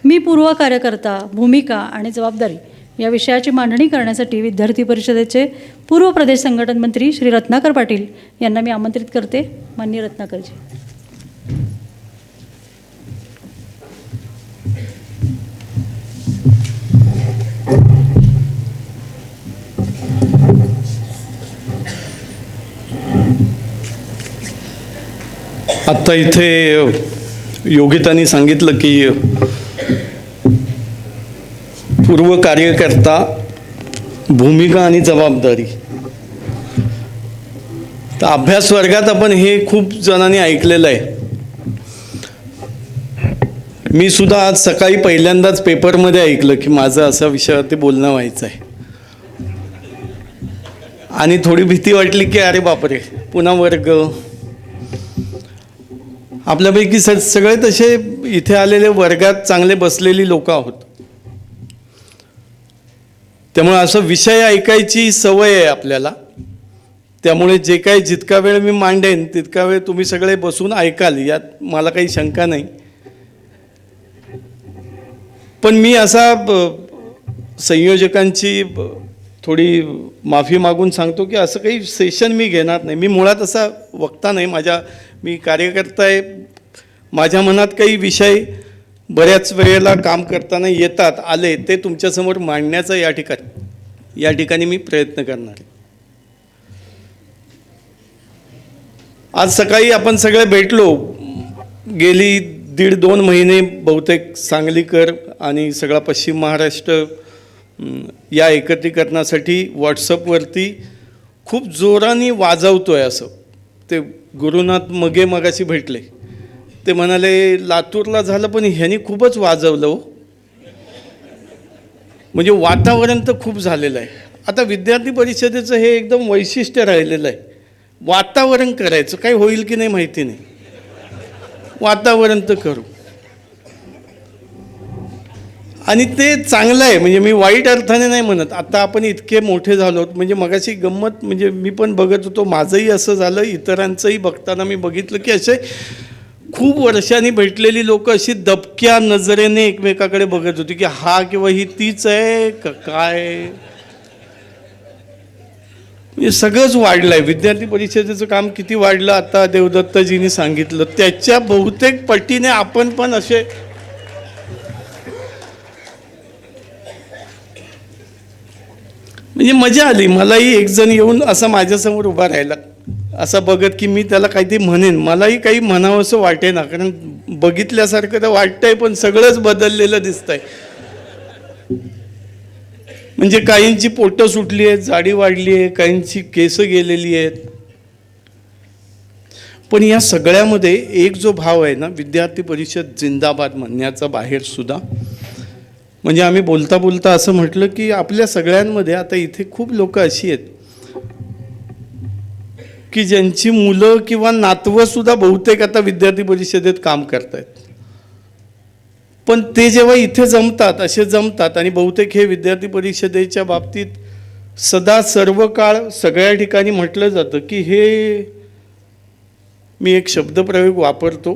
मी पूर्व कार्यकर्ता भूमिका आणि जबाबदारी या विषयाची मांडणी करण्यासाठी विद्यार्थी परिषदेचे पूर्व प्रदेश संघटन मंत्री श्री रत्नाकर पाटील यांना मी आमंत्रित करते. माननीय रत्नाकरजी. आत्ता इथे योगितांनी सांगितलं की पूर्व कार्यकर्ता भूमिका आणि जबाबदारी. तर अभ्यास वर्गात आपण हे खूप जणांनी ऐकलेलं आहे. मी सुद्धा आज सकाळी पहिल्यांदाच पेपरमध्ये ऐकलं की माझं असा विषयावरती बोलणं व्हायचं आहे आणि थोडी भीती वाटली की अरे बापरे, पुन्हा वर्ग. आपल्यापैकी सगळे तसे इथे आलेले वर्गात चांगले बसलेली लोक आहोत, त्यामुळे असं विषय ऐकायची सवय आहे आपल्याला. त्यामुळे जे काही जितका वेळ मी मांडेन तितका वेळ तुम्ही सगळे बसून ऐकाल, यात मला काही शंका नाही. पण मी असा संयोजकांची थोडी माफी मागून सांगतो की असं काही सेशन मी घेणार नाही. मी मुळात असा वक्ता नाही. मी कार्यकर्ता आहे. माझ्या मनात काही विषय बऱ्याच वेळेला काम करताना येतात, आले ते तुमच्यासमोर मांडण्याचा या ठिकाणी मी प्रयत्न करणार आहे. आज सकाळी आपण सगळे भेटलो. गेली 1.5-2 महिने बहुतेक सांगलीकर आणि सगळा पश्चिम महाराष्ट्र या एकत्रीकरणासाठी व्हॉट्सअपवरती खूप जोराने वाजवतोय. असं ते गुरुनाथ मगे मगाशी भेटले, ते म्हणाले लातूरला झालं पण ह्यांनी खूपच वाजवलं हो. म्हणजे वातावरण तर खूप झालेलं आहे. आता विद्यार्थी परिषदेचं हे एकदम वैशिष्ट्य राहिलेलं आहे. वातावरण करायचं, काही होईल की नाही माहिती नाही, वातावरण तर करू. आणि ते चांगलं आहे, म्हणजे मी वाईट अर्थाने नाही म्हणत. आता आपण इतके मोठे झालो, म्हणजे मगाशी गंमत, म्हणजे मी पण बघत होतो, माझंही असं झालं, इतरांचंही बघताना मी बघितलं की असे खूप वर्षांनी भेटलेली लोक अशी दबक्या नजरेने एकमेकाकडे बघत होती की हा किंवा ही तीच आहे का काय. म्हणजे सगळंच वाढलं आहे. विद्यार्थी परिषदेचं काम किती वाढलं आता देवदत्तजींनी सांगितलं, त्याच्या बहुतेक पटीने आपण पण असे म्हणजे मजा आली. मलाही एक जण येऊन असा माझ्यासमोर उभा राहिला, असं बघत की मी त्याला काहीतरी म्हणेन. मलाही काही म्हणावं असं वाटेना, कारण बघितल्यासारखं तर वाटतंय पण सगळंच बदललेलं दिसतंय. म्हणजे काहींची पोटं सुटली आहेत, जाडी वाढली आहे, काहींची केस गेलेली आहेत. पण या सगळ्यामध्ये एक जो भाव आहे ना, विद्यार्थी परिषद जिंदाबाद म्हणण्याचा बाहेर सुद्धा, म्हणजे आम्ही बोलता बोलता असं म्हटलं की आपल्या सगळ्यांमध्ये आता इथे खूप लोक अशी आहेत की ज्यांची मुलं किंवा नातवं सुद्धा बहुतेक आता विद्यार्थी परिषदेत काम करतायत. पण ते जेव्हा इथे जमतात, असे जमतात, आणि बहुतेक हे विद्यार्थी परिषदेच्या बाबतीत सदा सर्व काळ सगळ्या ठिकाणी म्हटलं जातं की हे, मी एक शब्दप्रयोग वापरतो,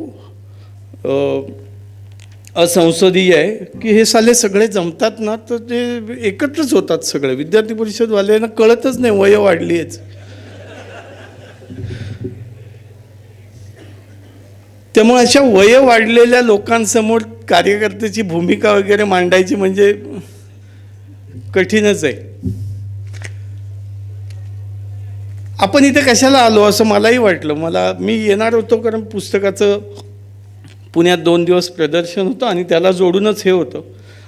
असंसदीय आहे, की हे साले सगळे जमतात ना तर ते एकत्रच होतात सगळे. विद्यार्थी परिषदवाल्यांना कळतच नाही वय वाढली आहेच. त्यामुळे अशा वय वाढलेल्या लोकांसमोर कार्यकर्त्याची भूमिका वगैरे मांडायची म्हणजे कठीणच आहे. आपण इथे कशाला आलो असं मलाही वाटलं. मी येणार होतो कारण पुस्तकाचं पुण्यात 2 दिवस प्रदर्शन होतं आणि त्याला जोडूनच हे होतं.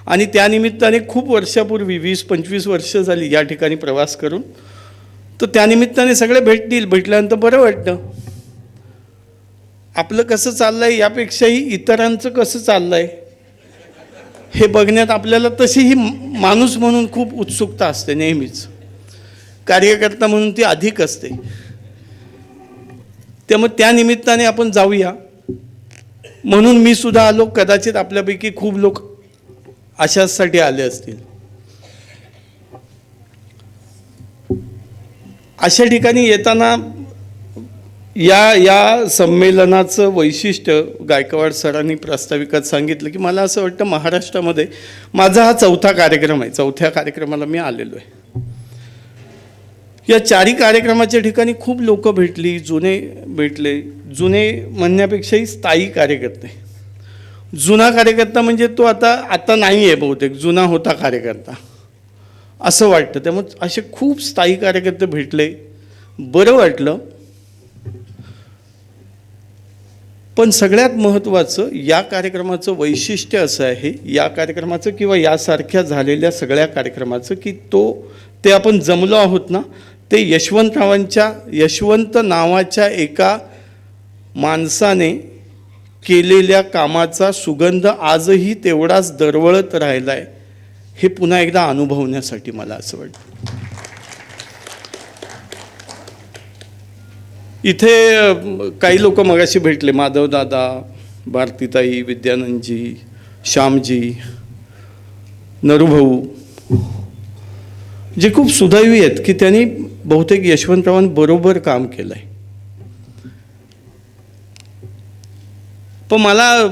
आणि त्यानिमित्ताने खूप वर्षापूर्वी 20-25 वर्ष झाली या ठिकाणी प्रवास करून, तर त्यानिमित्ताने सगळे भेटल्यानंतर बरं वाटतं. आपलं कसं चाललंय यापेक्षाही इतरांचं कसं चाललंय हे बघण्यात आपल्याला तशीही माणूस म्हणून खूप उत्सुकता असते नेहमीच. कार्यकर्ता म्हणून ती अधिक असते. त्यामुळे त्या निमित्ताने आपण जाऊया म्हणून मी सुद्धा आलो. कदाचित आपल्यापैकी खूप लोक अशासाठी आले असतील. अशा ठिकाणी येताना या संमेलनाचं वैशिष्ट्य गायकवाड सरांनी प्रास्ताविकात सांगितलं की मला असं वाटतं महाराष्ट्रामध्ये माझा हा चौथा कार्यक्रम आहे. चौथ्या कार्यक्रमाला मी आलेलो आहे. या चारही कार्यक्रमाच्या ठिकाणी खूप लोक भेटली, जुने भेटले. जुने म्हणण्यापेक्षाही स्थायी कार्यकर्ते. जुना कार्यकर्ता म्हणजे तो आता नाही आहे, बहुतेक जुना होता कार्यकर्ता असं वाटतं. त्यामुळे असे खूप स्थायी कार्यकर्ते भेटले, बरं वाटलं. पण सगळ्यात महत्त्वाचं या कार्यक्रमाचं वैशिष्ट्य असं आहे, या कार्यक्रमाचं किंवा यासारख्या झालेल्या सगळ्या कार्यक्रमाचं, की ते आपण जमलो आहोत ना, ते यशवंत नावाच्या एका माणसाने केलेल्या कामाचा सुगंध आजही तेवढाच दरवळत राहिला आहे, हे पुन्हा एकदा अनुभवण्यासाठी मला असं वाटतं. इथे काही लोक मगाशी भेटले, माधवदादा, भारतीताई, विद्यानंदजी, श्यामजी, नरूभाऊ, जे खूप सुदैवी आहेत की त्यांनी बहुतेक यशवंतरावांबरोबर काम केलं आहे. पण मला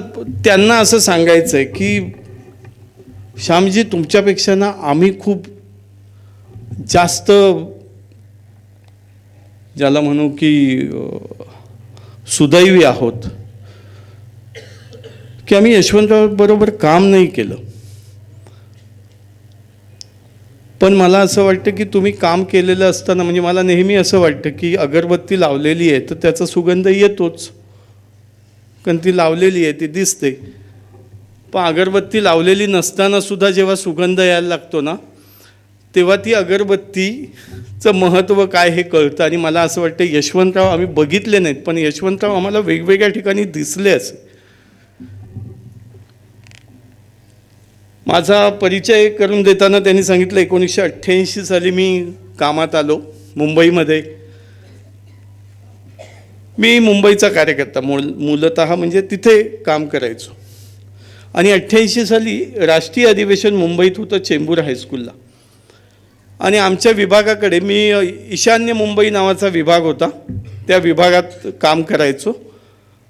त्यांना असं सांगायचं आहे की श्यामजी, तुमच्यापेक्षा ना आम्ही खूप जास्त, ज्याला म्हणू की सुदैवी आहोत की आम्ही यशवंतरावांबरोबर काम नाही केलं. पण मला असं वाटतं की तुम्ही काम केलेलं असताना, म्हणजे मला नेहमी असं वाटतं की अगरबत्ती लावलेली आहे तर त्याचा सुगंध येतोच, कारण ती लावलेली आहे, ती दिसते. पण अगरबत्ती लावलेली नसताना सुद्धा जेव्हा सुगंध यायला लागतो ना, तेव्हा ती अगरबत्तीचं महत्त्व काय हे कळतं. आणि मला असं वाटतं यशवंतराव आम्ही बघितले नाहीत, पण यशवंतराव आम्हाला वेगवेगळ्या ठिकाणी दिसले. असे माझा परिचय करून देताना त्यांनी सांगितलं 1988 साली मी कामात आलो मुंबईमध्ये. मी मुंबईचा कार्यकर्ता मूलतः, म्हणजे तिथे काम करायचो. आणि 88 साली राष्ट्रीय अधिवेशन मुंबईत होतं, चेंबूर हायस्कूलला. आणि आमच्या विभागाकडे, मी ईशान्य मुंबई नावाचा विभाग होता, त्या विभागात काम करायचो.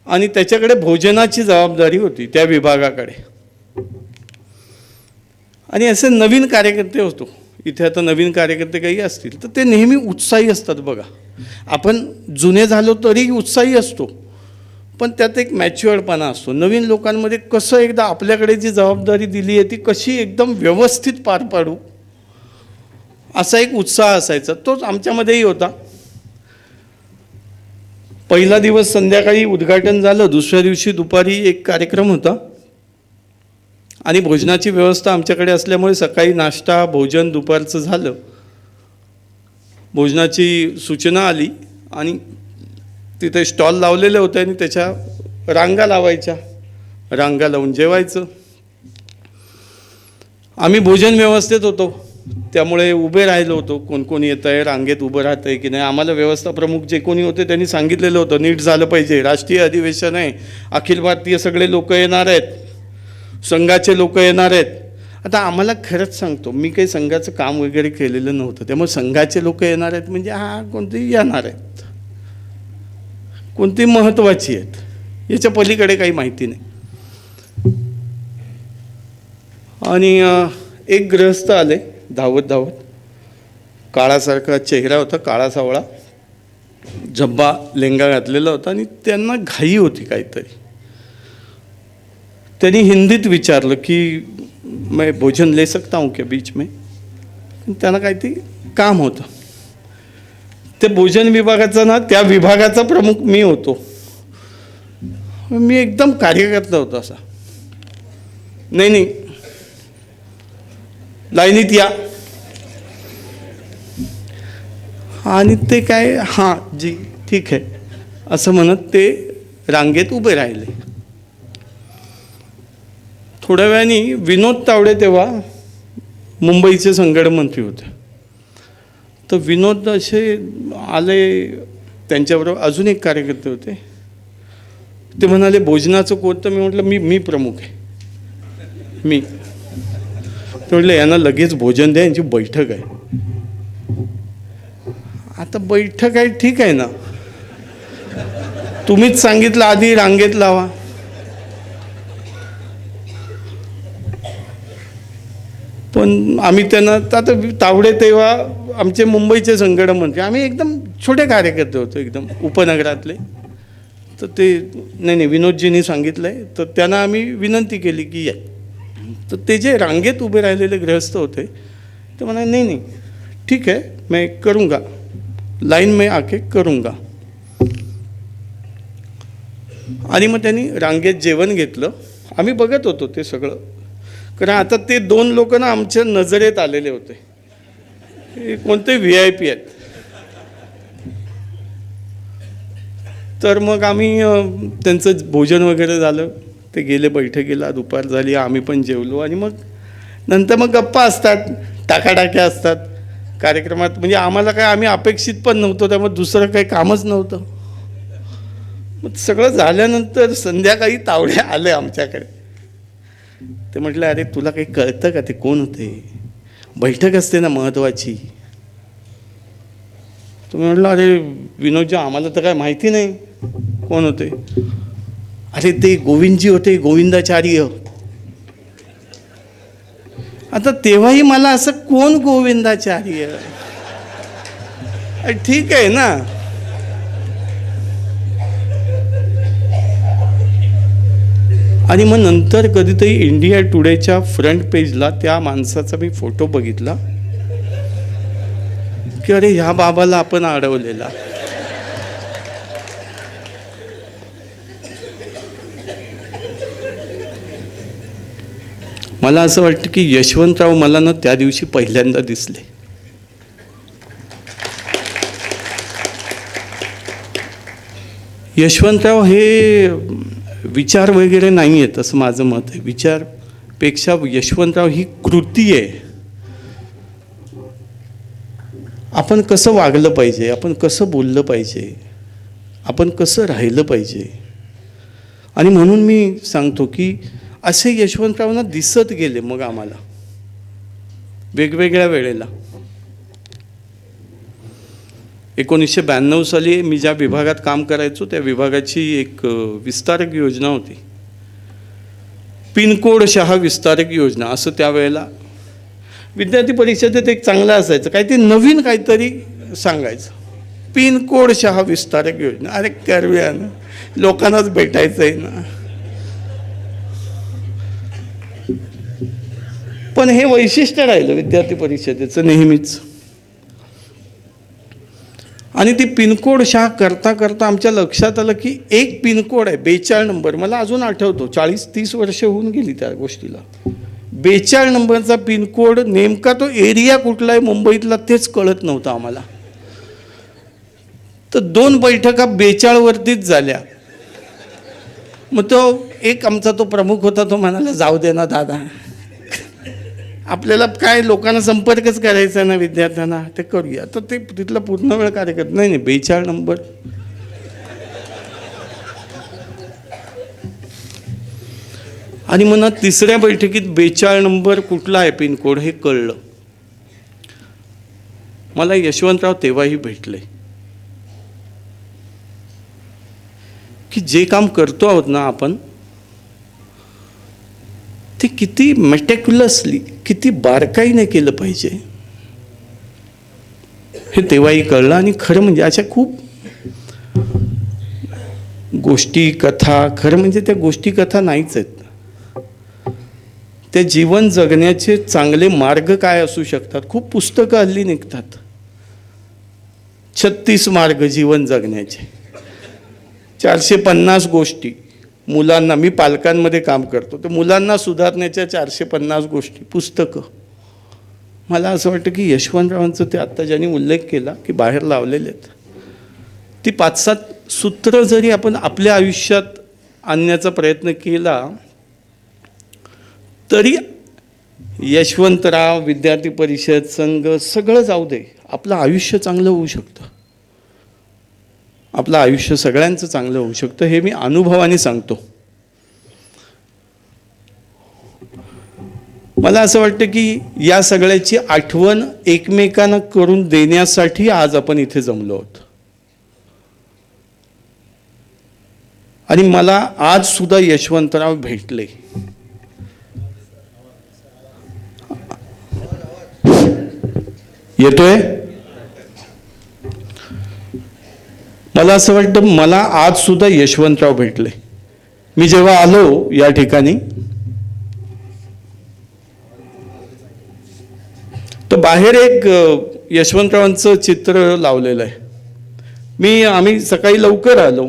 आणि त्याच्याकडे भोजनाची जबाबदारी होती त्या विभागाकडे. आणि असे नवीन कार्यकर्ते होतो इथे. आता नवीन कार्यकर्ते काही असतील तर ते नेहमी उत्साही असतात. बघा, आपण जुने झालो तरी उत्साही असतो, पण त्यात एक मॅच्युअर्डपणा असतो. नवीन लोकांमध्ये कसं एकदा आपल्याकडे जी जबाबदारी दिली आहे ती कशी एकदम व्यवस्थित पार पाडू, असा एक उत्साह असायचा. तोच आमच्यामध्येही होता. पहिला दिवस संध्याकाळी उद्घाटन झालं, दुसऱ्या दिवशी दुपारी एक कार्यक्रम होता. आणि भोजनाची व्यवस्था आमच्याकडे असल्यामुळे सकाळी नाश्ता, भोजन दुपारचं झालं. भोजनाची सूचना आली आणि तिथे स्टॉल लावलेले होते आणि त्याच्या रांगा लावायच्या, रांगा लावून जेवायचं. आम्ही भोजन व्यवस्थेत होतो, त्यामुळे उभे राहिलो होतो. कोण कोण येत आहे, रांगेत उभं राहत आहे की नाही. आम्हाला व्यवस्था प्रमुख जे कोणी होते त्यांनी सांगितलेलं होतं नीट झालं पाहिजे, राष्ट्रीय अधिवेशन आहे, अखिल भारतीय सगळे लोक येणार आहेत, संघाचे लोक येणार आहेत. आता आम्हाला खरंच सांगतो, मी काही संघाचं काम वगैरे केलेलं नव्हतं, त्यामुळे संघाचे लोक येणार आहेत म्हणजे कोणती येणार आहेत, कोणती महत्त्वाची आहेत, याच्या पलीकडे काही माहिती नाही. आणि एक गृहस्थ आले धावत धावत. काळासारखा चेहरा होता, काळा सावळा, झब्बा लेंगा घातलेला होता आणि त्यांना घाई होती काहीतरी. त्यांनी हिंदीत विचारलं की मैं भोजन ले सकता हूँ क्या बीच में. त्यांना काहीतरी काम होतं. ते भोजन विभागाचा ना, त्या विभागाचा प्रमुख मी होतो. मी एकदम कार्यकर्ता होतो असा, नाही लाईनीत या. आणि ते काय, हां जी ठीक आहे असं म्हणत ते रांगेत उभे राहिले. थोड्या वेळाने विनोद तावडे तेव्हा मुंबईचे संघटनमंत्री होते. तर विनोद असे आले, त्यांच्याबरोबर अजून एक कार्यकर्ते होते. ते म्हणाले भोजनाचं कोणतं. मी म्हटलं मी प्रमुख आहे. मी ते म्हटलं यांना लगेच भोजन द्या, यांची बैठक आहे. आता बैठक आहे ठीक आहे ना, तुम्हीच सांगितलं आधी रांगेत लावा. पण आम्ही त्यांना आता तावडे तेव्हा आमचे मुंबईचे संघटन मंत्री, आम्ही एकदम छोटे कार्यकर्ते होतो एकदम उपनगरातले. तर ते नाही विनोदजींनी सांगितलं आहे, तर त्यांना आम्ही विनंती केली की या. तर ते जे रांगेत उभे राहिलेले गृहस्थ होते ते म्हणाले नहीं ठीक है मैं करूँगा, लाईन में आके करूँगा. आणि मग त्यांनी रांगेत जेवण घेतलं. आम्ही बघत होतो ते सगळं, कारण आता ते 2 लोक ना आमच्या नजरेत आलेले होते. हे कोणते VIP आहेत. तर मग आम्ही त्यांचं भोजन वगैरे झालं, ते गेले बैठकीला, दुपार झाली, आम्ही पण जेवलो. आणि मग नंतर मग गप्पा असतात, टाकाटाक्या असतात कार्यक्रमात. म्हणजे आम्हाला काय, आम्ही अपेक्षित पण नव्हतो, त्यामुळे दुसरं काही कामच नव्हतं. मग सगळं झाल्यानंतर संध्याकाळी तावडे आले आमच्याकडे. ते म्हटलं अरे तुला काही कळतं का ते कोण होते, बैठक असते ना महत्त्वाची. तुम्ही म्हटलं अरे विनोदजी आम्हाला तर काय माहिती नाही कोण होते. अरे ते गोविंदजी होते, गोविंदाचार्य. आता तेव्हाही मला असं कोण गोविंदाचार्य, ठीक आहे ना. आणि मग नंतर कधीतरी इंडिया टुडेच्या फ्रंट पेजला त्या माणसाचा मी फोटो बघितला की अरे ह्या बाबाला आपण अडवलेला. मला असं वाटतं की यशवंतराव मला ना त्या दिवशी पहिल्यांदा दिसले. यशवंतराव हे विचार वगैरे नाही आहेत असं माझं मत आहे. विचारपेक्षा यशवंतराव ही कृती आहे. आपण कसं वागलं पाहिजे, आपण कसं बोललं पाहिजे, आपण कसं राहिलं पाहिजे. आणि म्हणून मी सांगतो की असे यशवंतरावांना दिसत गेले मग आम्हाला वेगवेगळ्या वेळेला. 1992 साली मी ज्या विभागात काम करायचो त्या विभागाची एक विस्तारक योजना होती, पिनकोड शहा विस्तारक योजना असं त्यावेळेला. विद्यार्थी परिषदेत एक चांगलं असायचं, काहीतरी नवीन काहीतरी सांगायचं. पिनकोड शहा विस्तारक योजना. अरे करूया ना, लोकांनाच भेटायचं आहे ना. पण हे वैशिष्ट्य राहिलं विद्यार्थी परिषदेचं नेहमीच. आणि ती पिनकोड शहा करता करता आमच्या लक्षात आलं की एक पिनकोड आहे 42 नंबर. मला अजून आठवतो, 40-30 वर्ष होऊन गेली त्या गोष्टीला. 42 नंबरचा पिनकोड, नेमका तो एरिया कुठला आहे मुंबईतला तेच कळत नव्हतं आम्हाला. तर 2 बैठका 42 वरतीच झाल्या. मग तो एक आमचा तो प्रमुख होता, तो म्हणाला जाऊ दे ना दादा, आपल्याला काय लोकांना संपर्कच करायचा ना विद्यार्थ्यांना, ते करूया. तर ते तिथला पूर्ण वेळ कार्यक्रम नाही 42 नंबर. आणि मग तिसऱ्या बैठकीत 42 नंबर कुठला आहे पिनकोड हे कळलं. मला यशवंतराव तेव्हाही भेटले की जे काम करतो आहोत ना आपण ते किती मेटिक्युलसली, किती बारकाईने केलं पाहिजे हे तेव्हाही कळलं. आणि खरं म्हणजे अशा खूप गोष्टी कथा, खरं म्हणजे त्या गोष्टी कथा नाहीच आहेत. त्या जीवन जगण्याचे चांगले मार्ग काय असू शकतात. खूप पुस्तकं हल्ली निघतात, 36 मार्ग जीवन जगण्याचे, 450 गोष्टी मुलांना. मी पालकांमध्ये काम करतो, तर मुलांना सुधारण्याच्या 450 गोष्टी, पुस्तकं. मला असं वाटतं की यशवंतरावांचं ते आत्ता ज्यांनी उल्लेख केला की बाहेर लावलेले आहेत, ती 5-7 सूत्र जरी आपण आपल्या आयुष्यात आणण्याचा प्रयत्न केला तरी यशवंतराव, विद्यार्थी परिषद, संघ सगळं जाऊ दे, आपलं आयुष्य चांगलं होऊ शकतं. आपलं आयुष्य सगळ्यांचं चांगलं होऊ शकतं, हे मी अनुभवाने सांगतो. मला असं वाटतं की या सगळ्याची आठवण एकमेकांना करून देण्यासाठी आज आपण इथे जमलो आहोत. आणि मला आज सुद्धा यशवंतराव भेटले. येतोय? मला असं वाटतं, मला आज सुद्धा यशवंतराव भेटले. मी जेव्हा आलो या ठिकाणी तर बाहेर एक यशवंतरावांचं चित्र लावलेलं आहे. आम्ही सकाळी लवकर आलो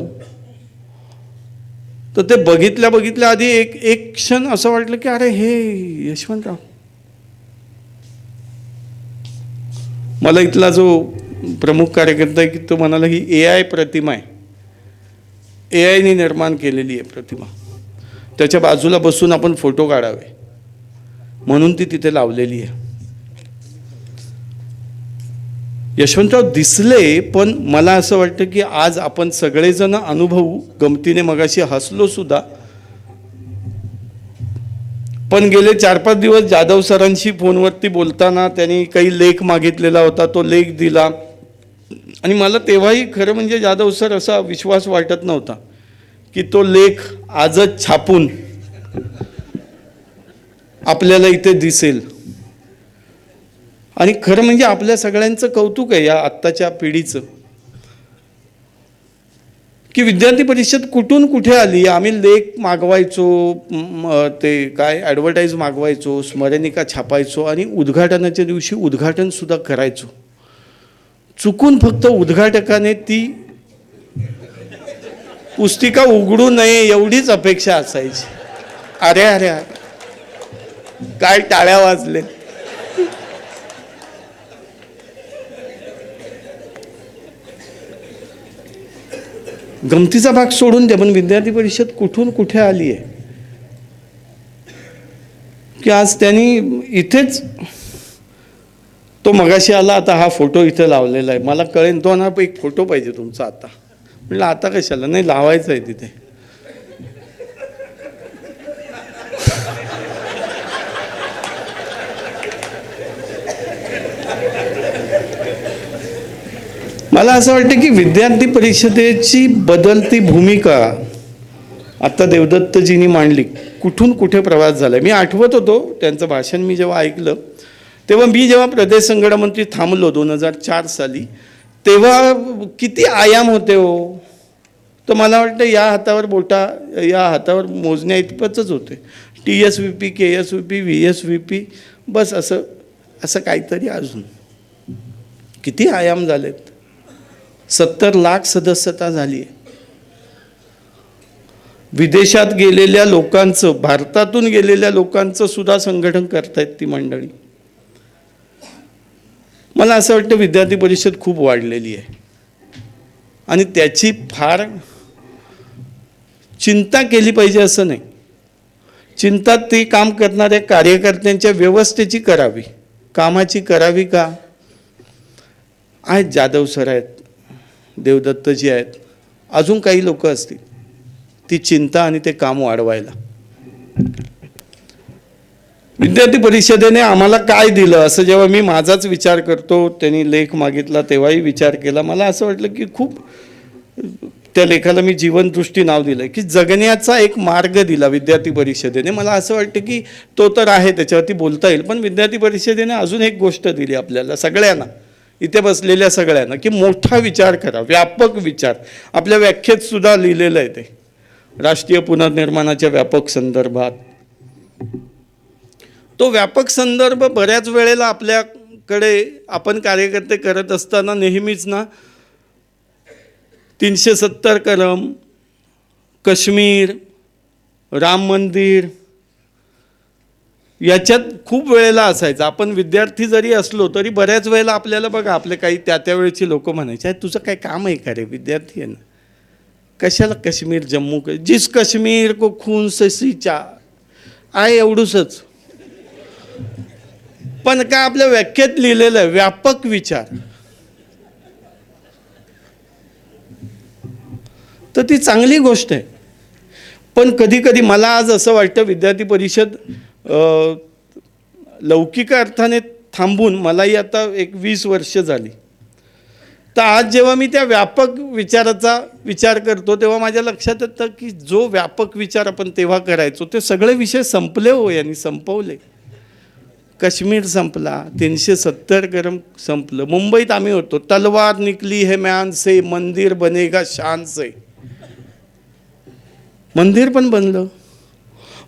तर ते बघितल्या आधी एक क्षण असं वाटलं की अरे हे यशवंतराव. मला इथला जो प्रमुख कार्यकर्ता आहे की तो म्हणाला ही AI प्रतिमा आहे, AIने निर्माण केलेली आहे प्रतिमा, त्याच्या बाजूला बसून आपण फोटो काढावे म्हणून ती तिथे लावलेली आहे. यशवंतराव दिसले, पण मला असं वाटतं की आज आपण सगळेजण अनुभवू. गमतीने मगाशी हसलो सुद्धा, पण गेले 4-5 दिवस जाधव सरांशी फोनवरती बोलताना त्यांनी काही लेख मागितलेला होता, तो लेख दिला. आणि मला तेव्हाही खरं म्हणजे जाधव सर असा विश्वास वाटत नव्हता की तो लेख आजच छापून आपल्याला इथे दिसेल. आणि खरं म्हणजे आपल्या सगळ्यांचं कौतुक आहे या आत्ताच्या पिढीचं की विद्यार्थी परिषद कुठून कुठे आली. आम्ही लेख मागवायचो, ते काय ॲडव्हर्टाईज मागवायचो, स्मरणिका छापायचो आणि उद्घाटनाच्या दिवशी उद्घाटन सुद्धा करायचो. चुकून फक्त उद्घाटकाने ती पुस्तिका उघडू नये एवढीच अपेक्षा असायची. अरे अरे काय टाळ्या वाजले. गमतीचा भाग सोडून द्या, पण विद्यार्थी परिषद कुठून कुठे आली आहे की आज त्यांनी इथेच, तो मगाशी आला, आता हा फोटो इथे लावलेला आहे. मला कळेन तो ना एक फोटो पाहिजे तुमचा आता. म्हटलं आता कशाला, नाही लावायचं आहे तिथे. मला असं वाटतं की विद्यार्थी परिषदेची बदलती भूमिका आता देवदत्तजींनी मांडली. कुठून कुठे प्रवास झाला. मी आठवत होतो त्यांचं भाषण, मी जेव्हा ऐकलं तेव्हा मी जेव्हा प्रदेश संघटन मंत्री थांबलो 2004 साली, तेव्हा किती आयाम होते हो. तर मला वाटतं या हातावर मोजण्या इतपतच होते. TSVP, KSVP, VSVP, बस असं काहीतरी. अजून किती आयाम झालेत. 70 लाख सदस्यता झाली आहे. विदेशात गेलेल्या लोकांचं, भारतातून गेलेल्या लोकांचं सुद्धा संघटन करतायत ती मंडळी. मला असं वाटतं विद्यार्थी परिषद खूप वाढलेली आहे आणि त्याची फार चिंता केली पाहिजे असं नाही. चिंता ते काम करणाऱ्या कार्यकर्त्यांच्या व्यवस्थेची करावी, कामाची करावी का. आहेत जाधव सर आहेत, देवदत्तजी आहेत, अजून काही लोक असतील ती चिंता आणि ते काम वाढवायला. विद्यार्थी परिषदेने आम्हाला काय दिलं असं जेव्हा मी माझाच विचार करतो, त्यांनी लेख मागितला तेव्हाही विचार केला. मला असं वाटलं की खूप, त्या लेखाला मी जीवनदृष्टी नाव दिलं की जगण्याचा एक मार्ग दिला विद्यार्थी परिषदेने. मला असं वाटतं की तो तर आहे, त्याच्यावरती बोलता येईल, पण विद्यार्थी परिषदेने अजून एक गोष्ट दिली आपल्याला सगळ्यांना, इथे बसलेल्या सगळ्यांना, की मोठा विचार करा, व्यापक विचार. आपल्या व्याख्येत सुद्धा लिहिलेलं आहे ते, राष्ट्रीय पुनर्निर्माणाच्या व्यापक संदर्भात. तो व्यापक संदर्भ बऱ्याच वेळेला आपल्याकडे आपण कार्यकर्ते करत असताना नेहमीच ना 370 कलम, काश्मीर, राम मंदिर याच्यात खूप वेळेला असायचं. आपण विद्यार्थी जरी असलो तरी बऱ्याच वेळेला आपल्याला बघा, आपले काही त्या वेळेची लोक म्हणायचे, तुझं काय काम आहे का रे, विद्यार्थी आहे ना, कशाला काश्मीर जम्मू, जिस काश्मीर को खून से सींचा आहे एवढूसच. पण काय आपल्या व्याख्येत लिहिलेलं आहे व्यापक विचार, तर ती चांगली गोष्ट आहे. पण कधी कधी मला आज असं वाटतं विद्यार्थी परिषद लौकिक अर्थाने थांबून, मलाही आता 20 वर्ष झाली, तर आज जेव्हा मी त्या व्यापक विचाराचा विचार करतो तेव्हा माझ्या लक्षात येतं की जो व्यापक विचार आपण तेव्हा करायचो ते सगळे विषय संपले हो, यांनी संपवले. काश्मीर संपला, 370 गरम संपलं. मुंबईत आम्ही होतो, तलवार निकली है म्यान से, मंदिर बनेगा शान से. मंदिर पण बनलं.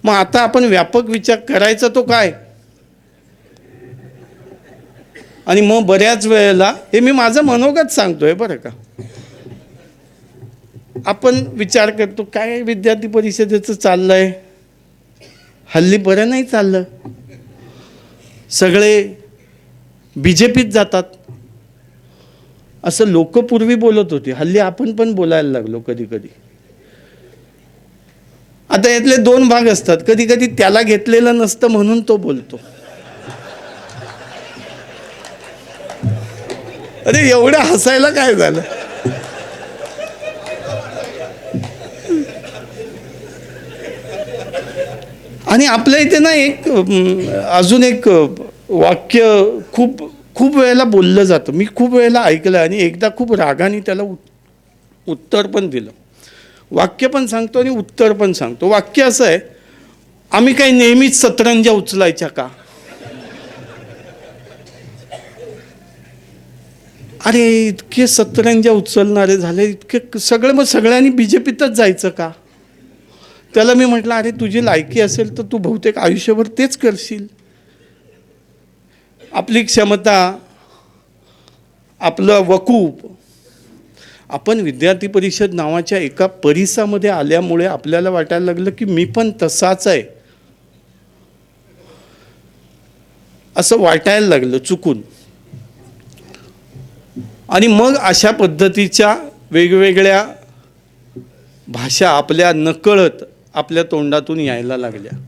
मग आता आपण व्यापक विचार करायचा तो काय? आणि मग बऱ्याच वेळेला हे मी माझं मनोगत सांगतोय बरं का, आपण विचार करतो काय विद्यार्थी परिषदेचं चाललंय, हल्ली बरं नाही चाललं, सगळे BJPत जातात असं लोक पूर्वी बोलत होते. हल्ली आपण पण बोलायला लागलो कधी कधी. आता यातले दोन भाग असतात, कधी कधी त्याला घेतलेलं नसतं म्हणून तो बोलतो. अरे एवढं हसायला काय झालं? आणि आपल्या इथे ना एक अजून एक वाक्य खूप खूप वेळेला बोललं जातं, मी खूप वेळेला ऐकलं आणि एकदा खूप रागाने त्याला उत्तर पण दिलं. वाक्य पण सांगतो आणि उत्तर पण सांगतो. वाक्य असं आहे, आम्ही काही नेहमीच सतरंज्या उचलायच्या का? अरे इतके सतरंज्या उचलणारे झाले, इतके सगळे, मग सगळ्यांनी BJPतच जायचं का? त्याला मी म्हटलं, अरे तुझी लायकी असेल तर तू बहुतेक आयुष्यभर तेच करशील. आपली क्षमता, आपलं वकूफ, आपण विद्यार्थी परिषद नावाच्या एका परिसामध्ये आल्यामुळे आपल्याला वाटायला लागलं की मी पण तसाच आहे असं वाटायला लागलं चुकून. आणि मग अशा पद्धतीच्या वेगवेगळ्या भाषा आपल्या नकळत आपल्या तोंडातून यायला लागल्या.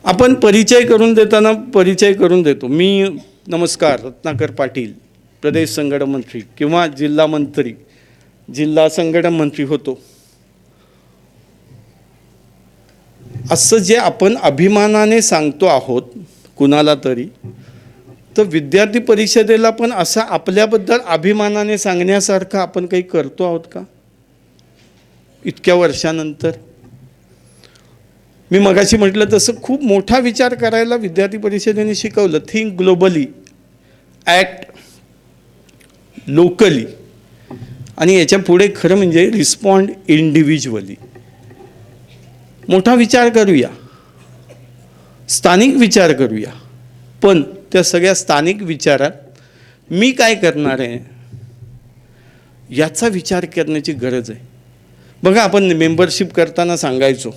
आपण परिचय करून देताना परिचय करून देतो. मी नमस्कार रत्नाकर पाटील, प्रदेश संघटन मंत्री किंवा जिल्हा मंत्री, जिल्हा संघटन मंत्री होतो, असं जे आपण अभिमानाने सांगतो आहोत कुणाला तरी, तर विद्यार्थी परिषदेला पण असं आपल्याबद्दल अभिमानाने सांगण्यासारखं आपण काही करतो आहोत का इतक्या वर्षानंतर? मी मगाशी म्हटलं तसं खूप मोठा विचार करायला विद्यार्थी परिषदेने शिकवलं. थिंक ग्लोबली, ॲक्ट लोकली, आणि याच्या पुढे खरं म्हणजे रिस्पॉन्ड इंडिव्हिज्युअली. मोठा विचार करूया, स्थानिक विचार करूया, पण त्या सगळ्या स्थानिक विचारात मी काय करणार आहे याचा विचार करण्याची गरज आहे. बघा, आपण मेंबरशिप करताना सांगायचो,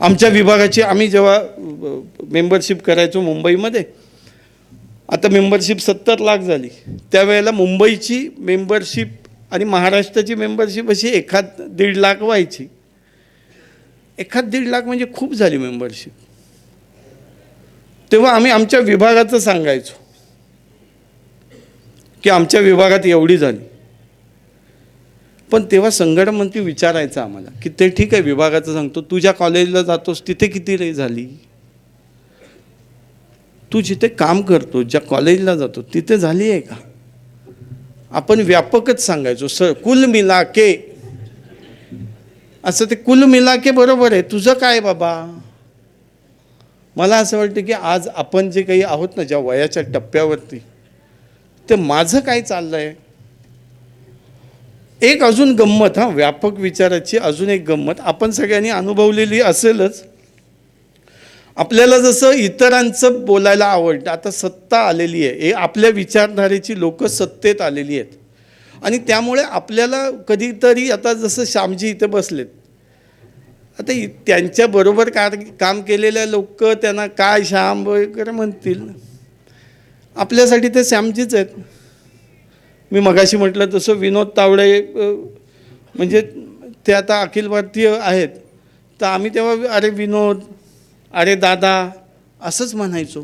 आमच्या विभागाची, आम्ही जेव्हा मेंबरशिप करायचो मुंबईमध्ये, आता मेंबरशिप 70 लाख झाली, त्यावेळेला मुंबईची मेंबरशिप आणि महाराष्ट्राची मेंबरशिप अशी 1.5 लाख व्हायची. 1.5 लाख म्हणजे खूप झाली मेंबरशिप. तेव्हा आम्ही आमच्या विभागाचं सांगायचो की आमच्या विभागात एवढी झाली. पण तेव्हा संघटन मंत्री विचारायचा आम्हाला की ते ठीक आहे विभागाचं सांगतो, तुझ्या कॉलेजला जातोस तिथे किती रे झाली? तू जिथे काम करतो, ज्या कॉलेजला जातो तिथे झाली आहे का? आपण व्यापकच सांगायचो, कुल मिला के, असं ते कुल मिला के बरोबर आहे, तुझं काय बाबा? मला असं वाटतं की आज आपण जे काही आहोत ना, ज्या वयाच्या टप्प्यावरती, ते माझं काय चाललंय. एक अजून गंमत, व्यापक विचाराची अजून एक गंमत आपण सगळ्यांनी अनुभवलेली असेलच. आपल्याला जसं इतरांचं बोलायला आवडतं, आता सत्ता आलेली आहे, हे आपल्या विचारधारेची लोक सत्तेत आलेली आहेत, आणि त्यामुळे आपल्याला कधीतरी, आता जसं श्यामजी इथे बसलेत, आता त्यांच्याबरोबर काम केलेल्या लोक त्यांना काय श्याम वगैरे म्हणतील, आपल्यासाठी ते श्यामजीच आहेत. मी मगाशी म्हटलं तसं विनोद तावडे म्हणजे ते आता अखिल भारतीय आहेत, तर आम्ही तेव्हा अरे विनोद, अरे दादा असंच म्हणायचो.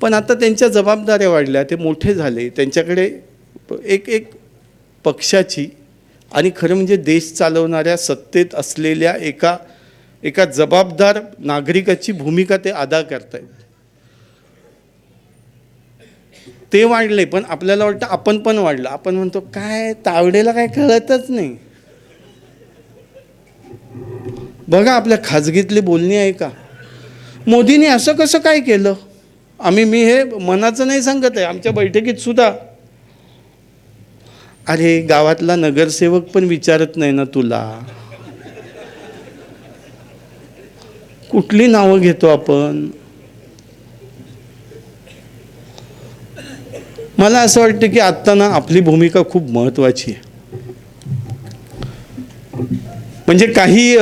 पण आता त्यांच्या जबाबदाऱ्या वाढल्या, ते मोठे झाले, त्यांच्याकडे एक पक्षाची आणि खरं म्हणजे देश चालवणाऱ्या सत्तेत असलेल्या एका जबाबदार नागरिकाची भूमिका ते अदा करतायत. ते वाढले, पण आपल्याला वाटतं आपण पण वाढलं. आपण म्हणतो काय तावडेला काय कळतच नाही. बघा आपल्या खाजगीतली बोलणी आहे का, मोदींनी असं कसं काय केलं. मी हे मनाचं नाही सांगत आहे, आमच्या बैठकीत सुद्धा, अरे गावातला नगरसेवक पण विचारत नाही ना तुला, कुठली नावं घेतो आपण. मला असं वाटतं की आत्ता ना आपली भूमिका खूप महत्त्वाची आहे. म्हणजे काही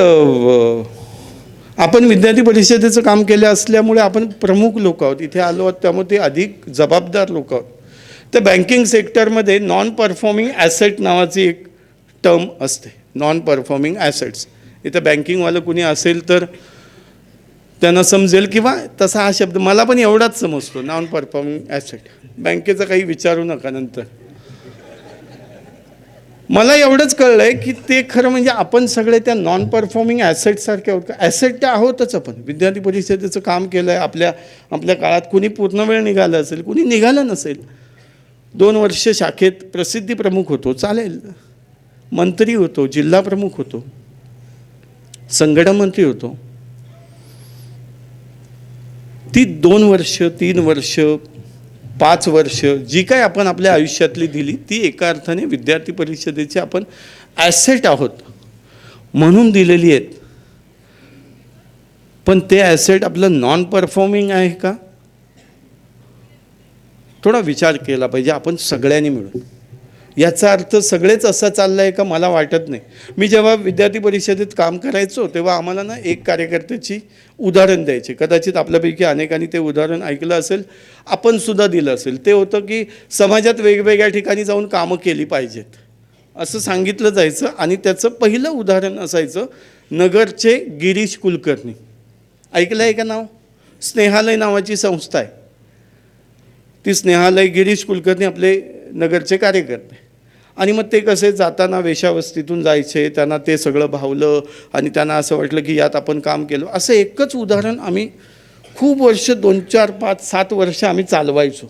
आपण विद्यार्थी परिषदेचं काम केलं असल्यामुळे आपण प्रमुख लोक आहोत, इथे आलो आहोत, त्यामुळे ते अधिक जबाबदार लोक आहोत. तर बँकिंग सेक्टरमध्ये नॉन परफॉर्मिंग ॲसेट नावाची एक टर्म असते, नॉन परफॉर्मिंग ॲसेट्स. इथं बँकिंगवालं कुणी असेल तर त्यांना समजेल, किंवा तसा हा शब्द मला पण एवढाच समजतो, नॉन परफॉर्मिंग ॲसेट. बँकेचं काही विचारू नका नंतर. मला एवढंच कळलं आहे की ते खरं म्हणजे आपण सगळे त्या नॉन परफॉर्मिंग ॲसेटसारखे आहोत का. ॲसेट तर आहोतच आपण, विद्यार्थी परिषदेचं काम केलं आहे. आपल्या काळात कुणी पूर्ण वेळ निघालं असेल, कुणी निघालं नसेल. 2 वर्ष शाखेत प्रसिद्धी प्रमुख होतो, चालेल. मंत्री होतो, जिल्हा प्रमुख होतो, संघटन मंत्री होतो. ती 2 वर्ष 3 वर्ष 5 वर्ष जी काय आपण आपल्या आयुष्यातली दिली, ती एका अर्थाने विद्यार्थी परिषदेचे आपण ॲसेट आहोत म्हणून दिलेली आहेत. पण ते ॲसेट आपलं नॉन परफॉर्मिंग आहे का, थोडा विचार केला पाहिजे आपण सगळ्यांनी मिळून. याचा अर्थ सगळेच असा चालला आहे का, मला वाटत नाही. मी जेव्हा विद्यार्थी परिषदेत काम करायचो तेव्हा आम्हाला ना एक कार्यकर्त्याची उदाहरण द्यायचे. कदाचित आपल्यापैकी अनेकांनी ते उदाहरण ऐकलं असेल, आपण सुद्धा दिलं असेल. ते होतं की समाजात वेगवेगळ्या ठिकाणी जाऊन कामं केली पाहिजेत असं सांगितलं जायचं. आणि त्याचं पहिलं उदाहरण असायचं नगरचे गिरीश कुलकर्णी. ऐकलं आहे का नाव? स्नेहालय नावाची संस्था आहे. ती स्नेहालय, गिरीश कुलकर्णी आपले नगरचे कार्यकर्ते. आणि मग ते कसे जाताना वेश्यावस्तीतून जायचे, त्यांना ते सगळं भावलं आणि त्यांना असं वाटलं की यात आपण काम केलं. असं एकच उदाहरण आम्ही खूप वर्ष 2, 4, 5, 7 वर्ष आम्ही चालवायचो.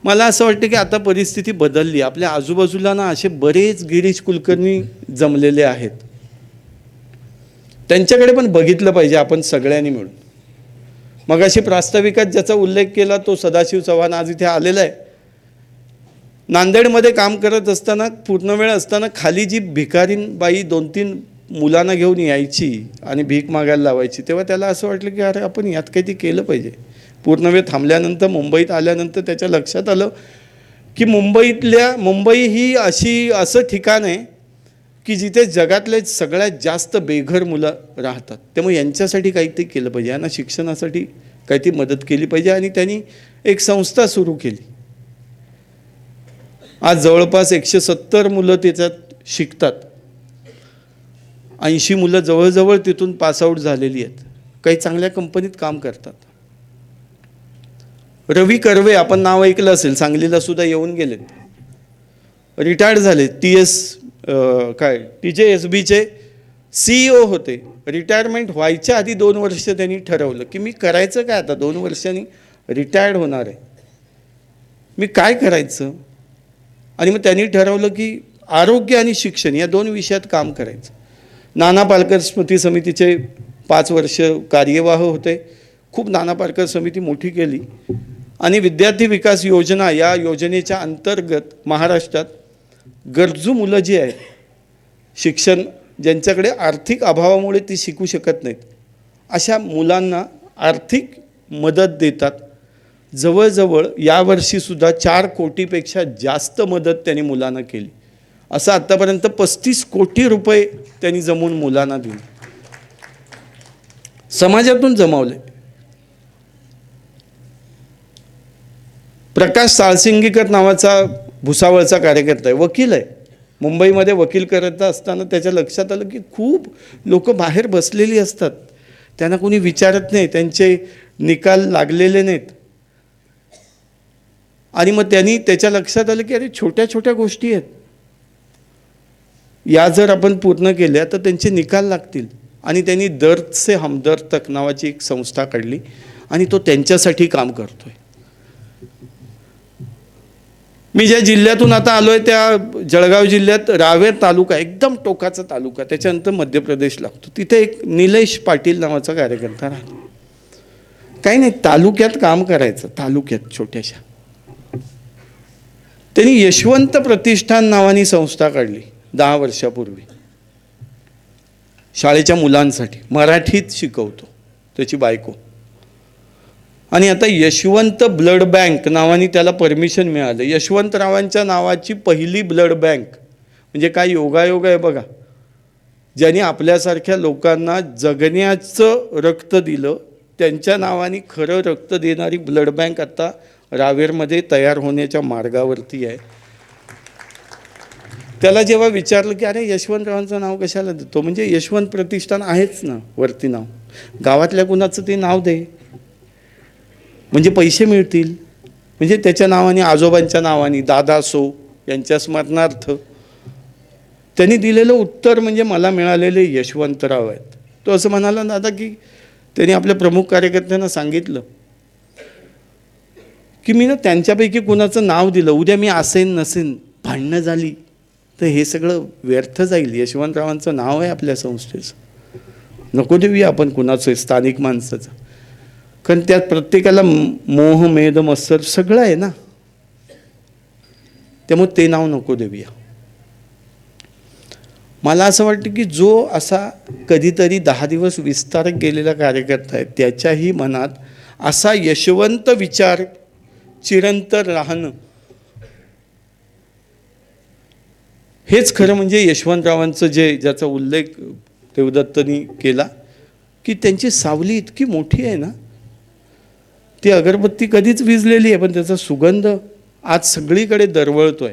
मला असं वाटतं की आता परिस्थिती बदलली. आपल्या आजूबाजूला ना असे बरेच गिरीश कुलकर्णी जमलेले आहेत. त्यांच्याकडे पण बघितलं पाहिजे आपण सगळ्यांनी मिळून. मगाशी प्रास्ताविकात ज्याचा उल्लेख केला तो सदाशिव चव्हाण आज इथे आलेला आहे. नांदेडमध्ये काम करत असताना, पूर्ण वेळ असताना, खाली जी भिकारीन बाई 2-3 मुलांना घेऊन यायची आणि भीक मागायला लावायची, तेव्हा त्याला असं वाटलं की अरे आपण यात काहीतरी केलं पाहिजे. पूर्ण वेळ थांबल्यानंतर, मुंबईत आल्यानंतर त्याच्या लक्षात आलं की मुंबई ही असं ठिकाण आहे की जिथे जगातले सगळ्यात जास्त बेघर मुलं राहतात. त्यामुळे यांच्यासाठी काहीतरी केलं पाहिजे, यांना शिक्षणासाठी काहीतरी मदत केली पाहिजे. आणि त्यांनी एक संस्था सुरू केली. आज जवळपास 170 मुलं त्याच्यात शिकतात. 80 मुलं जवळजवळ तिथून पासआउट झालेली आहेत, काही चांगल्या कंपनीत काम करतात. रवी कर्वे आपण नाव ऐकलं असेल, सांगलीला सुद्धा येऊन गेलेत, रिटायर्ड झाले. TJSBचे CEO होते. रिटायरमेंट व्हायच्या आधी 2 वर्ष त्यांनी ठरवलं की मी करायचं काय, आता 2 वर्षांनी रिटायर्ड होणार आहे, मी काय करायचं. आणि मग त्यांनी ठरवलं की आरोग्य आणि शिक्षण या 2 विषयात काम करायचं. नाना पालकर स्मृती समितीचे 5 वर्ष कार्यवाह होते. खूप नाना पालकर समिती मोठी केली. आणि विद्यार्थी विकास योजना या योजनेच्या अंतर्गत महाराष्ट्रात गरजू मुलं जी आहेत, शिक्षण ज्यांच्याकडे आर्थिक अभावामुळे ती शिकू शकत नाहीत, अशा मुलांना आर्थिक मदत देतात. जवळजवळ यावर्षीसुद्धा 4 कोटीपेक्षा जास्त मदत त्यांनी मुलांना केली. असं आत्तापर्यंत 35 कोटी रुपये त्यांनी जमवून मुलांना दिले, समाजातून जमावले. प्रकाश साळसिंगीकर नावाचा भुसावळचा कार्यकर्ता आहे, वकील आहे. मुंबईमध्ये वकील करत असताना त्याच्या लक्षात आलं की खूप लोक बाहेर बसलेली असतात, त्यांना कोणी विचारत नाही, त्यांचे निकाल लागलेले नाहीत. आणि मग त्यांनी त्याच्या लक्षात आलं की अरे छोट्या छोट्या गोष्टी आहेत, या जर आपण पूर्ण केल्या तर त्यांचे निकाल लागतील. आणि त्यांनी दर्द से हमदर्द तक नावाची एक संस्था काढली आणि तो त्यांच्यासाठी काम करतोय. मी ज्या जिल्ह्यातून आता आलो आहे त्या जळगाव जिल्ह्यात रावेर तालुका एकदम टोकाचा तालुका, त्याच्यानंतर मध्य प्रदेश लागतो. तिथे एक निलेश पाटील नावाचा कार्यकर्ता राहतो. काही नाही, तालुक्यात काम करायचं, तालुक्यात छोट्याशा. त्यांनी यशवंत प्रतिष्ठान नावानी संस्था काढली 10 वर्षापूर्वी. शाळेच्या मुलांसाठी मराठीत शिकवतो, त्याची बायको. आणि आता यशवंत ब्लड बँक नावाने त्याला परमिशन मिळालं. यशवंतरावांच्या नावाची पहिली ब्लड बँक, म्हणजे काय योगायोग आहे बघा. ज्यांनी आपल्यासारख्या लोकांना जगण्याचं रक्त दिलं, त्यांच्या नावाने खरं रक्त देणारी ब्लड बँक आता रावेरमध्ये तयार होण्याच्या मार्गावरती आहे. त्याला जेव्हा विचारलं की अरे यशवंतरावांचं नाव कशाला देतो, म्हणजे यशवंत प्रतिष्ठान आहेच ना वरती नाव, गावातल्या कुणाचं ते नाव दे म्हणजे पैसे मिळतील. म्हणजे त्याच्या नावाने, आजोबांच्या नावाने, दादा सो यांच्या स्मरणार्थ त्यांनी दिलेलं उत्तर म्हणजे मला मिळालेले यशवंतराव आहेत. तो असं म्हणाला दादा की त्यांनी आपल्या प्रमुख कार्यकर्त्यांना सांगितलं की मी ना त्यांच्यापैकी कुणाचं नाव दिलं, उद्या मी असेन नसेन, भांडणं झाली तर हे सगळं व्यर्थ जाईल. यशवंतरावांचं नाव आहे आपल्या संस्थेचं, नको देऊया आपण कुणाचं स्थानिक माणसाचं, कारण त्यात प्रत्येकाला मोह मेद मत्सर सगळं आहे ना, त्यामुळे ते नाव नको देऊया. मला असं वाटतं की जो असा कधीतरी 10 दिवस विस्तारक गेलेला कार्यकर्ता आहे, त्याच्याही मनात असा यशवंत विचार चिरंतर राहणं, हेच खरं म्हणजे यशवंतरावांचं ज्याचा उल्लेख देवदत्तनी केला की त्यांची सावली इतकी मोठी आहे ना, ती अगरबत्ती कधीच विझलेली आहे पण त्याचा सुगंध आज सगळीकडे दरवळतोय.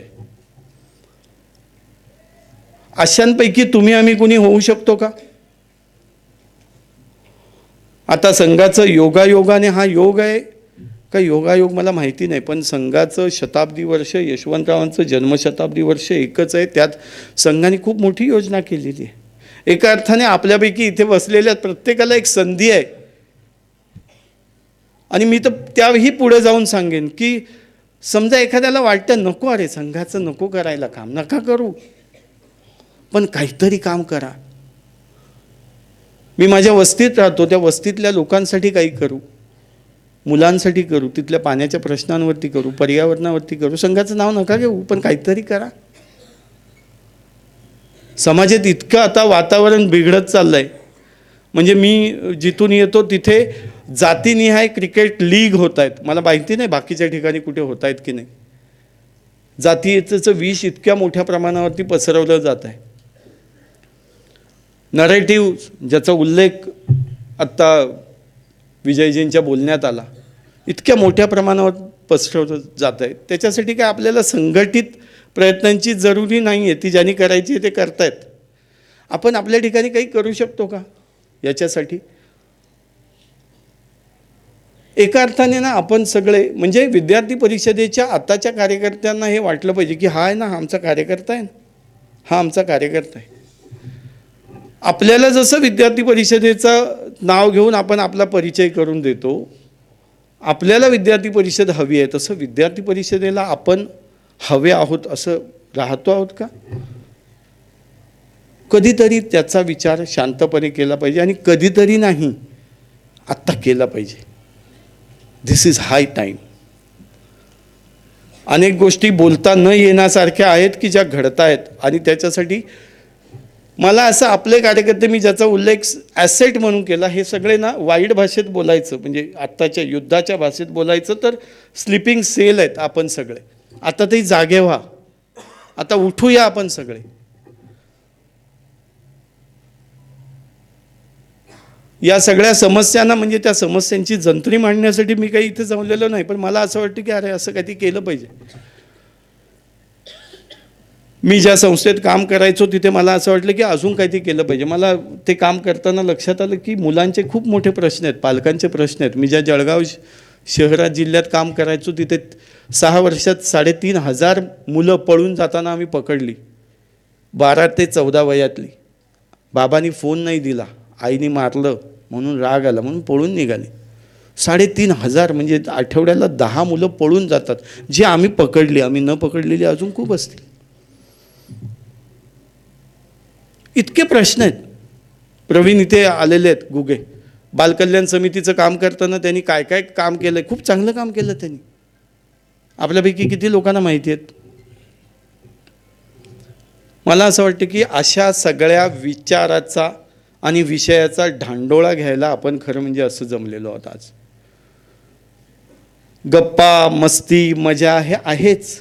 अशांपैकी तुम्ही आम्ही कुणी होऊ शकतो का? आता संघाचं योगायोगाने, हा योग आहे का योगायोग मला माहिती नाही, पण संघाचं शताब्दी वर्ष, यशवंतरावांचं जन्मशताब्दी वर्ष एकच आहे. त्यात संघाने खूप मोठी योजना केलेली आहे. एका अर्थाने आपल्यापैकी इथे बसलेल्या प्रत्येकाला एक संधी आहे. आणि मी तर त्याही पुढे जाऊन सांगेन की समजा एखाद्याला वाटतं नको अरे संघाचं नको करायला काम, नका करू, पण काहीतरी काम करा. मी माझ्या वस्तीत राहतो, त्या वस्तीतल्या लोकांसाठी काही करू, मुलांसाठी करू, तिथल्या पाण्याच्या प्रश्नांवरती करू, पर्यावरणावरती करू. संघाचं नाव नका घेऊ, पण काहीतरी करा. समाजात इतकं आता वातावरण बिघडत चाललंय, म्हणजे मी जिथून येतो तिथे जातीनिहाय क्रिकेट लीग होत आहेत. मला माहिती नाही बाकीच्या ठिकाणी कुठे होत आहेत की नाही. जातीयतेचं विष इतक्या मोठ्या प्रमाणावरती पसरवलं जात आहे. नरेटिव्ह ज्याचा उल्लेख आत्ता विजयजींच्या बोलण्यात आला, इतक्या मोठ्या प्रमाणावर पसरवलं जात आहे. त्याच्यासाठी काय आपल्याला संघटित प्रयत्नांची जरुरी नाही आहे, ती ज्यांनी करायची ते करतायत. आपण आपल्या ठिकाणी काही करू शकतो का याच्यासाठी? एका अर्थाने ना आपण सगळे म्हणजे विद्यार्थी परिषदेच्या आताच्या कार्यकर्त्यांना हे वाटलं पाहिजे की हा आहे ना, हा आमचा कार्यकर्ता आहे, हा आमचा कार्यकर्ता आहे. आपल्याला जसं विद्यार्थी परिषदेचं नाव घेऊन आपण आपला परिचय करून देतो, आपल्याला विद्यार्थी परिषद हवी आहे, तसं विद्यार्थी परिषदेला आपण हवे आहोत असं राहतो आहोत का? कधीतरी त्याचा विचार शांतपणे केला पाहिजे आणि कधीतरी नाही, आत्ता केला पाहिजे. दिस इज हाय टाईम. अनेक गोष्टी बोलता न येण्यासारख्या आहेत की ज्या घडत आहेत आणि त्याच्यासाठी मला असं आपले कार्यकर्ते, मी ज्याचा उल्लेख ॲसेट म्हणून केला, हे सगळे ना वाईट भाषेत बोलायचं, म्हणजे आत्ताच्या युद्धाच्या भाषेत बोलायचं तर स्लिपिंग सेल आहेत आपण सगळे. आता ते जागे व्हा, आता उठूया आपण सगळे. या सगळ्या समस्यांना म्हणजे त्या समस्यांची जंत्री मांडण्यासाठी मी काही इथे जमलेलो नाही, पण मला असं वाटतं की अरे असं काहीतरी केलं पाहिजे. मी ज्या संस्थेत काम करायचो तिथे मला असं वाटलं की अजून काहीतरी केलं पाहिजे. मला ते काम करताना लक्षात आलं की मुलांचे खूप मोठे प्रश्न आहेत, पालकांचे प्रश्न आहेत. मी ज्या जळगाव शहरात जिल्ह्यात काम करायचो तिथे 6 वर्षात 3,500 मुलं पळून जाताना आम्ही पकडली, 12 ते 14 वयातली. बाबांनी फोन नाही दिला, आईने मारलं म्हणून राग आला म्हणून पळून निघाली. 3,500 म्हणजे आठवड्याला 10 मुलं पळून जातात, जी आम्ही पकडली. आम्ही न पकडलेली अजून खूप असतील. इतके प्रश्न आहेत. प्रवीण इथे आलेले आहेत गुगे, बालकल्याण समितीचं काम करताना त्यांनी काय काय काम केलं, खूप चांगलं काम केलं त्यांनी. आपल्यापैकी किती लोकांना माहिती आहेत? मला असं वाटतं की अशा सगळ्या विचाराचा आणि विषयाचा ढांडोळा घ्यायला आपण खरं म्हणजे असं जमलेलो आहोत आज. गप्पा मस्ती मजा हे आहेच,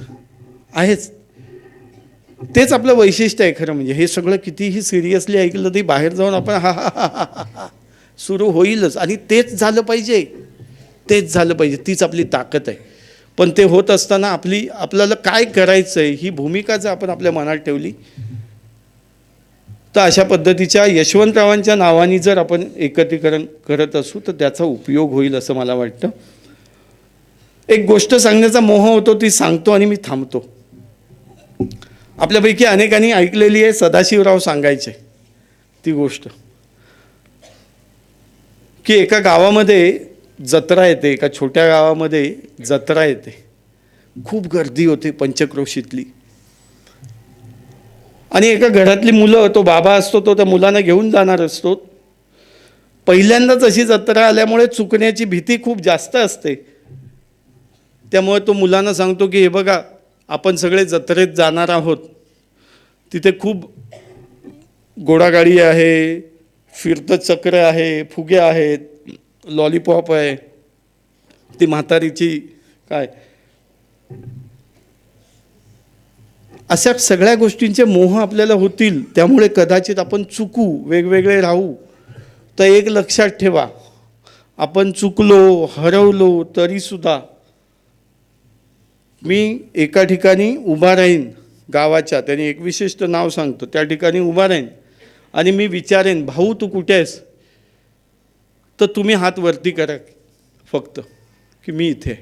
तेच आपलं वैशिष्ट्य आहे खरं म्हणजे. हे सगळं कितीही सिरियसली ऐकलं तरी बाहेर जाऊन आपण हा हा हा हा हा सुरू होईलच. आणि तेच झालं पाहिजे, तीच आपली ताकद आहे. पण ते होत असताना आपल्याला काय करायचं आहे ही भूमिका जर आपण आपल्या मनात ठेवली तर अशा पद्धतीच्या यशवंतरावांच्या नावाने जर आपण एकत्रीकरण करत असू तर त्याचा उपयोग होईल असं मला वाटतं. एक गोष्ट सांगण्याचा मोह होतो, ती सांगतो आणि मी थांबतो. आपल्यापैकी अनेकांनी ऐकलेली आहे, सदाशिवराव सांगायचे ती गोष्ट की एका गावामध्ये जत्रा येते, एका छोट्या गावामध्ये जत्रा येते. खूप गर्दी होते पंचक्रोशीतली. आणि एका घरातली मुलं, तो बाबा असतो, तो त्या मुलांना घेऊन जाणार असतो. पहिल्यांदाच अशी जत्रा आल्यामुळे चुकण्याची भीती खूप जास्त असते. त्यामुळे तो मुलांना सांगतो की हे बघा, आपण सगळे जत्रेत जाणार आहोत, तिथे खूप घोडागाडी आहे, फिरतं चक्र आहे, फुगे आहेत, लॉलीपॉप आहे, ती म्हातारीची काय, अशा सगळ्या गोष्टींचे मोह आपल्याला होतील. त्यामुळे कदाचित आपण चुकू, वेगवेगळे राहू. तर एक लक्षात ठेवा, आपण चुकलो, हरवलो तरीसुद्धा मी एका ठिकाणी उभा राहीन गावाच्या, त्याने एक विशिष्ट नाव सांगतो, त्या ठिकाणी उभा राहीन आणि मी विचारेन, भाऊ तू कुठे आहेस? तर तुम्ही हात वरती करा फक्त की मी इथे.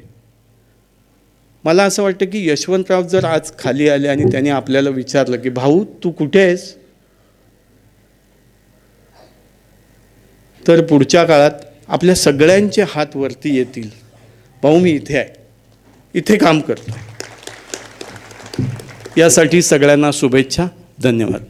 मला असं वाटतं की यशवंतराव जर आज खाली आले आणि त्यांनी आपल्याला विचारलं की भाऊ तू कुठे आहेस, तर पुढच्या काळात आपल्या सगळ्यांचे हात वरती येतील. भाऊ मी इथे आहे, इथे काम करतो. यासाठी सगळ्यांना शुभेच्छा. धन्यवाद.